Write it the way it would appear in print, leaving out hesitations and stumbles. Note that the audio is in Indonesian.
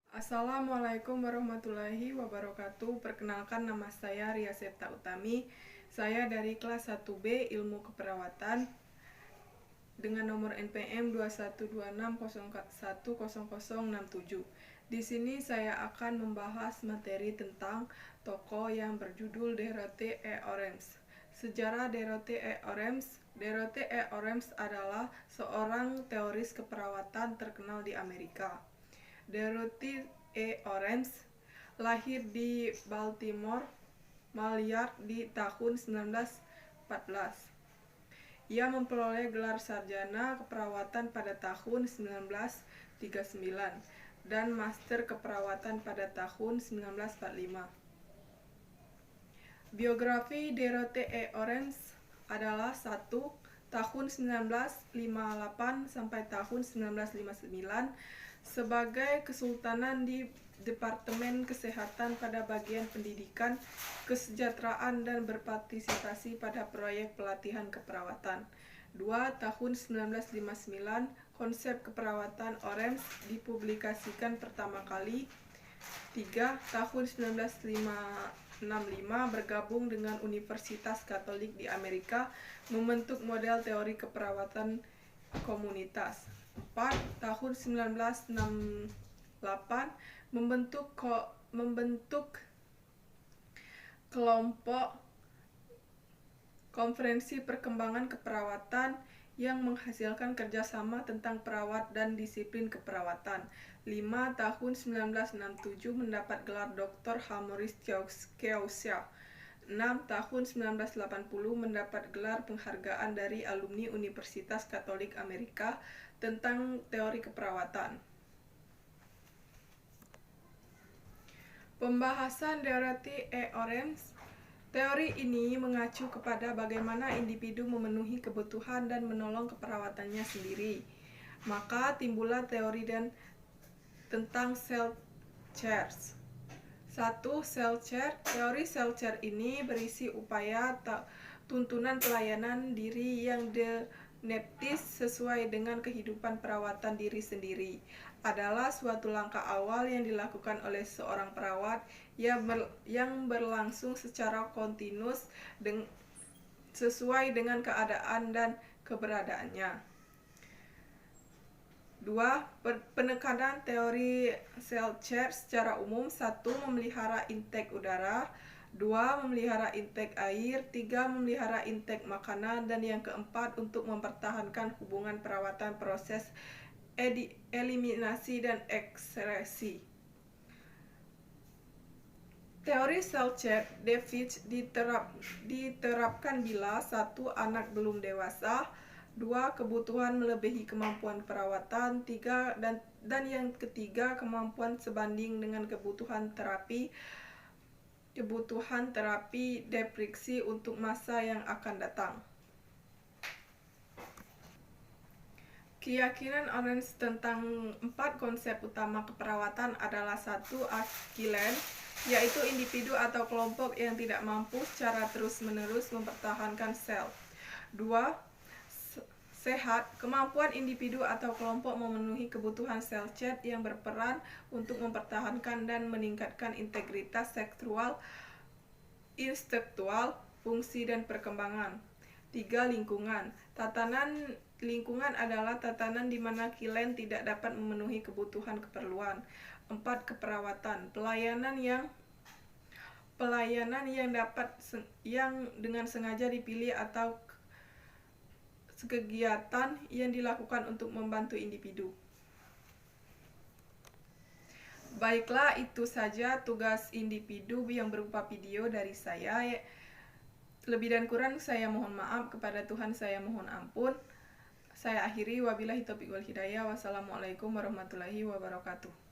Assalamualaikum warahmatullahi wabarakatuh. Perkenalkan, nama saya Ria Septa Utami. Saya dari kelas 1B Ilmu Keperawatan dengan nomor NPM 2126010067. Di sini saya akan membahas materi tentang tokoh yang berjudul Dorothy E. Orems. Sejarah Dorothy E. Orems. Dorothy E. Orems adalah seorang teoris keperawatan terkenal di Amerika. Dorothy E. Orems lahir di Baltimore, Maryland di tahun 1914. Ia memperoleh gelar sarjana keperawatan pada tahun 1939 dan master keperawatan pada tahun 1945. Biografi Dorothy E. Orems adalah 1. Tahun 1958 sampai tahun 1959 sebagai kesultanan di Departemen Kesehatan pada bagian pendidikan, kesejahteraan, dan berpartisipasi pada proyek pelatihan keperawatan. 2. Tahun 1959 konsep keperawatan Orems dipublikasikan pertama kali. 3. Tahun 1965 bergabung dengan Universitas Katolik di Amerika membentuk model teori keperawatan komunitas. 4. Tahun 1968 membentuk kelompok konferensi perkembangan keperawatan yang menghasilkan kerjasama tentang perawat dan disiplin keperawatan. 5. Tahun 1967 mendapat gelar Dr. Honoris Causa. 6. Tahun 1980 mendapat gelar penghargaan dari alumni Universitas Katolik Amerika tentang teori keperawatan. Pembahasan Dorothy E. Orems. Teori ini mengacu kepada bagaimana individu memenuhi kebutuhan dan menolong keperawatannya sendiri. Maka timbullah teori tentang cell chairs. 1. Cell chair. Teori cell chair ini berisi upaya tuntunan pelayanan diri yang dineptis sesuai dengan kehidupan perawatan diri sendiri. Adalah suatu langkah awal yang dilakukan oleh seorang perawat yang berlangsung secara kontinus sesuai dengan keadaan dan keberadaannya. 2. Penekanan teori cell chair secara umum. 1. Memelihara intake udara. 2. Memelihara intake air. 3. Memelihara intake makanan. Dan yang keempat, untuk mempertahankan hubungan perawatan proses eliminasi dan ekskresi. Teori cell chair deficit diterapkan bila 1. Anak belum dewasa. 2. Kebutuhan melebihi kemampuan perawatan. 3. Dan yang ketiga, kemampuan sebanding dengan kebutuhan terapi depriksi untuk masa yang akan datang. Keyakinan Orems tentang 4 konsep utama keperawatan adalah 1. Akilen, yaitu individu atau kelompok yang tidak mampu secara terus-menerus mempertahankan sel. 2. Sehat, kemampuan individu atau kelompok memenuhi kebutuhan sel chair yang berperan untuk mempertahankan dan meningkatkan integritas seksual, intelektual, fungsi, dan perkembangan. 3. Lingkungan. Tatanan lingkungan adalah tatanan di mana kilen tidak dapat memenuhi kebutuhan keperluan. 4. Keperawatan. Pelayanan yang dengan sengaja dipilih atau kegiatan yang dilakukan untuk membantu individu. Baiklah, itu saja tugas individu yang berupa video dari saya. Lebih dan kurang saya mohon maaf, kepada Tuhan saya mohon ampun. Saya akhiri, wabillahi taufiq wal hidayah. Wassalamualaikum warahmatullahi wabarakatuh.